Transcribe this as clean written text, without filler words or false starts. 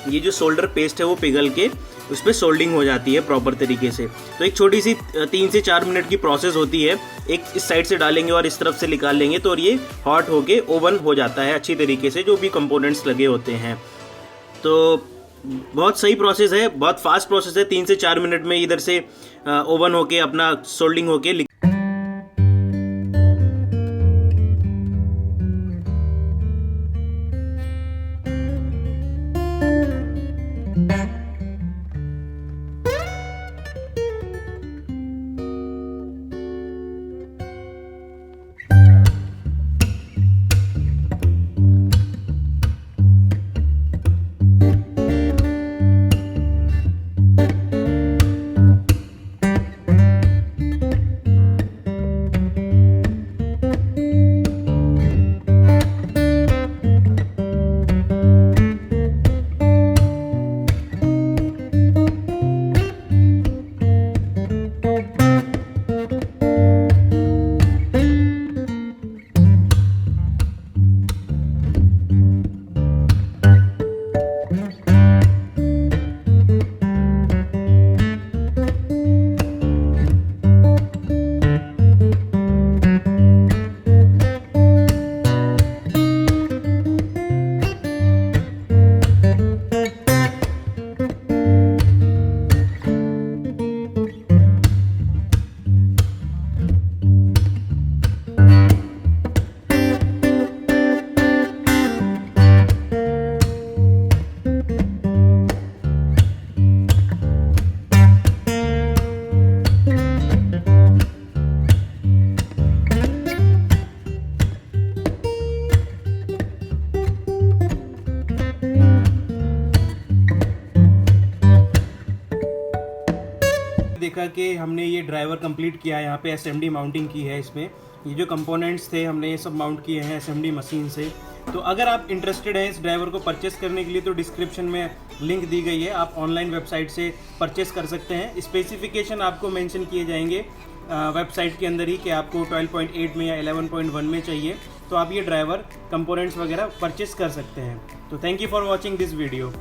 ये जो solder paste है वो पिघल के उस पर सोल्डिंग हो जाती है प्रॉपर तरीके से। तो एक छोटी सी 3 से 4 मिनट की प्रोसेस होती है। एक इस साइड से डालेंगे और इस तरफ से निकाल लेंगे तो और ये हॉट होके ओवन हो जाता है अच्छी तरीके से, जो भी कंपोनेंट्स लगे होते हैं। तो बहुत सही प्रोसेस है, बहुत फास्ट प्रोसेस है। 3 से 4 मिनट में इधर से ओवन होके अपना सोल्डिंग होके देखा कि हमने ये ड्राइवर कंप्लीट किया है। यहाँ पे एसएमडी माउंटिंग की है इसमें। ये जो कंपोनेंट्स थे हमने ये सब माउंट किए हैं एसएमडी मशीन से। तो अगर आप इंटरेस्टेड हैं इस ड्राइवर को परचेस करने के लिए तो डिस्क्रिप्शन में लिंक दी गई है, आप ऑनलाइन वेबसाइट से परचेस कर सकते हैं। स्पेसिफिकेशन आपको मेंशन किए जाएंगे वेबसाइट के अंदर ही कि आपको 12.8 में या 11.1 में चाहिए, तो आप ये ड्राइवर कंपोनेंट्स वगैरह परचेस कर सकते हैं। तो thank you for watching this video.